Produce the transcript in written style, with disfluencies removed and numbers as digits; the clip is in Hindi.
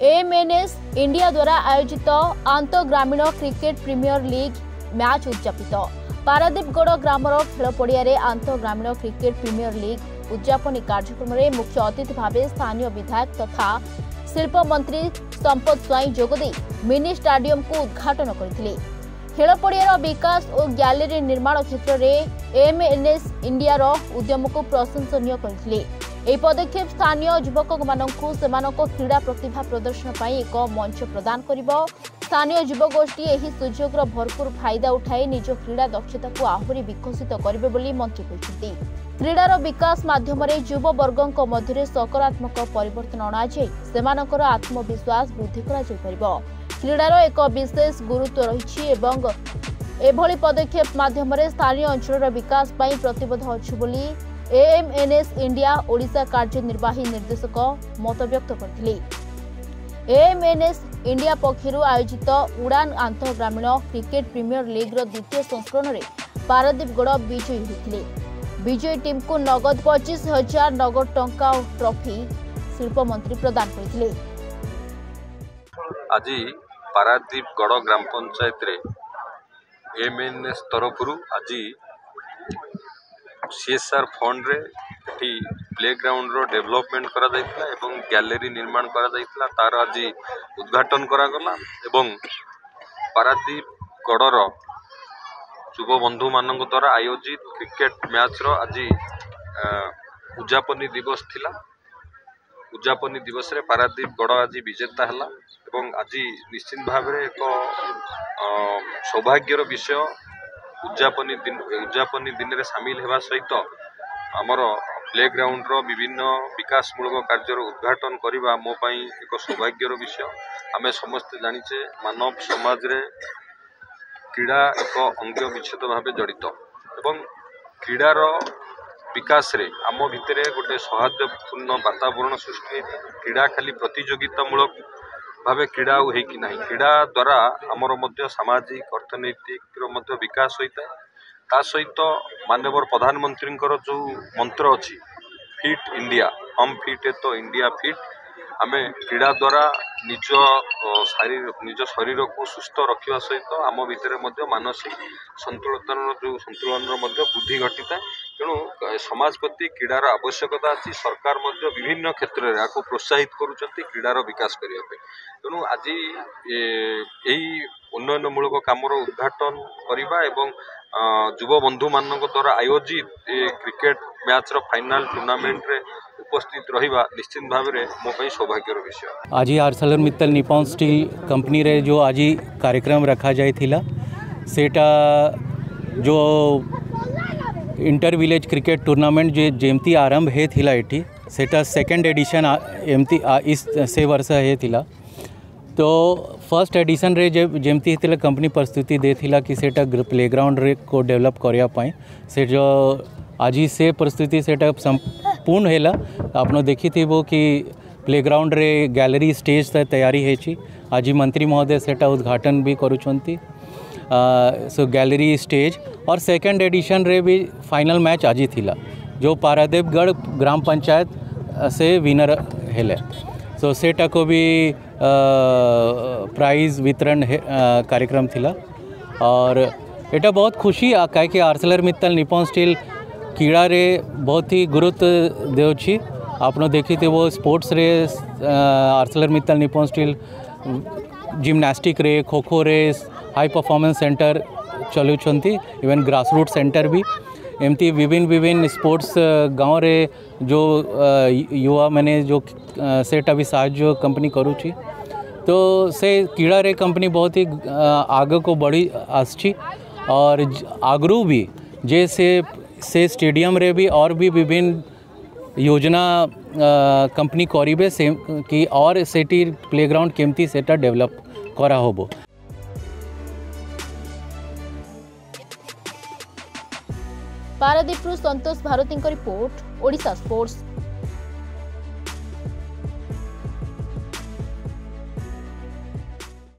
एएमएनएस इंडिया द्वारा आयोजित आंतग्रामीण क्रिकेट प्रीमियर लीग मैच उद्यापित पारादीपगढ़ ग्रामर खेल पड़िया आंतग्रामीण क्रिकेट प्रीमियर लीग उद्यापनी कार्यक्रम में मुख्य अतिथि भाव स्थानीय विधायक तथा शिल्प मंत्री संपद स्वाई जोगदे मिनी स्टाडियम को उद्घाटन करथिले। खेल पड़ियार विकास और गैलरी निर्माण क्षेत्र में एएमएनएस इंडिया उद्यम को प्रशंसनीय करथिले। यह पदक्षेप स्थानीय युवक मानकु सेमानक क्रीड़ा प्रतिभा प्रदर्शन पर एक मंच प्रदान करिबो। स्थानीय युवगोष्ठी यह सुजोगर भरपूर फायदा उठाई निज क्रीड़ा दक्षता को आहरी विकसित करेंगे बोली मंत्री कहते। क्रीडार विकास माध्यम युववर्गों मध्य सकारात्मक परिवर्तन अणाई सेमानकर आत्मविश्वास वृद्धि कर क्रीडार एक विशेष गुरुत्व रही एभली पदक्षेप माध्यम स्थानीय अंचल विकास पर प्रतिबद्ध अच्छु बोली एएमएनएस इंडिया ओडिशा कार्यनिर्वाही निर्देशक मत व्यक्त करथिले। एएमएनएस इंडिया पक्षरु आयोजित उड़ान आंतग्रामीण क्रिकेट प्रीमियर लीग द्वितीय संस्करण में पारादीपगढ़ विजयी होते। विजयी टीम को नगद 25,000 नगद टंका और ट्रॉफी शिल्प मंत्री प्रदान करथिले। आज पारादीपगढ़ ग्राम पंचायत रे एएमएनएस तरफ आज सीएसआर फंड रे प्ले ग्राउंड रो डेवलपमेंट करा जायतिला एवं गैलरी निर्माण करा जायतिला तार आज उद्घाटन करा गला एवं पारादीपगढ़ रो युव बंधु मानक द्वारा आयोजित क्रिकेट मैच रो आज उद्यापनी दिवस थिला। उद्यापनी दिवस रे पारादीपगढ़ आज विजेता हला एवं आज निश्चित भाव रे एक सौभाग्यर विषय उद्यापनी दिन रे सामिल हेबा सहित आमर प्ले ग्राउंड रो विभिन्न विकासमूलक कार्यर उद्घाटन करबा मो पई एक सौभाग्यर विषय। आमे समस्त जानिचे मानव समाज रे क्रीड़ा एक अंग विच्छेद भाव जड़ित एवं क्रीडार विकास रे आम भितर गोटे सौहार्दपूर्ण वातावरण सृष्टि। क्रीड़ा खाली प्रतियोगितामूलक भावे क्रीड़ा होइकि नाही, क्रीड़ा द्वारा आमर मध्य सामाजिक अर्थनैतिक मध्य विकास होता है। ता सहित माननीय प्रधानमंत्री जो मंत्र अच्छी फिट इंडिया हम फिट तो इंडिया फिट आमे क्रीड़ा द्वारा निज शरीर को सुस्थ रखा सहित आम भितर मानसिक संतुलन वृद्धि घटी था। तेणु समाज प्रति क्रीडार आवश्यकता अच्छी। सरकार विभिन्न क्षेत्र में आपको प्रोत्साहित करुँच क्रीडार विकास करने। तेणु आज यही उन्नयनमूलक कामर उद्घाटन करने एवं युव बंधु मान द्वारा आयोजित क्रिकेट मैच रो फाइनल टूर्नामेंट रे उपस्थित रहिबा निश्चित भाव में मो पई सौभाग्यर विषय। आज आर्सेलरमित्तल निप्पॉन स्टील कंपनी रे जो आज कार्यक्रम रखा जाइथिला सेटा जो इंटर विलेज क्रिकेट टूर्नामेंट जो जेमती आरंभ हे थिला एठी सेटा सेकंड एडिशन एमती इस से वर्ष हे थिला। तो फर्स्ट एडिशन रे जेमती हेतिला कंपनी प्रस्तुति देथिला कि सेटा प्लेग्राउंड रे को डेवलप करिया पाए से जो आज से प्रस्तुति सेटा संपूर्ण हैला। आपनो देखी थी वो कि प्लेग्राउंड रे गैलरी स्टेज तैयारी है। आज मंत्री महोदय सेटा उद्घाटन भी करुछंती। सो गैलरी स्टेज और सेकंड एडिशन रे भी फाइनल मैच आज ही थिला जो पारादीपगढ़ ग्राम पंचायत से विनर हेले। सो सेटा को भी प्राइज वितरण कार्यक्रम थिला और एटा बहुत खुशी कहे कि आर्सेलरमित्तल निप्पॉन स्टील क्रीड़ा रे बहुत ही गुरुत्व देउछि। आपनो देखी थे वो स्पोर्ट्स रे आर्सेलरमित्तल निप्पॉन स्टील जिम्नास्टिक रे खो खो रे हाई परफॉर्मेंस सेंटर चलुछंती इवन ग्रासरूट सेंटर भी एमती विभिन्न स्पोर्ट्स गाँव रे जो युवा मैंने जो सेटा भी साहाय्य कंपनी करुची। तो से क्रीड़ा रे कंपनी बहुत ही आगे को बढ़ी आसची और आगरू भी जैसे से स्टेडियम रे भी और भी विभिन्न योजना कंपनी करीबे से कि और सेटी प्लेग्राउंड केमती सेटा डेवलप करा होबो। पारादीपरू संतोष भारती रिपोर्ट ओडिशा स्पोर्ट्स।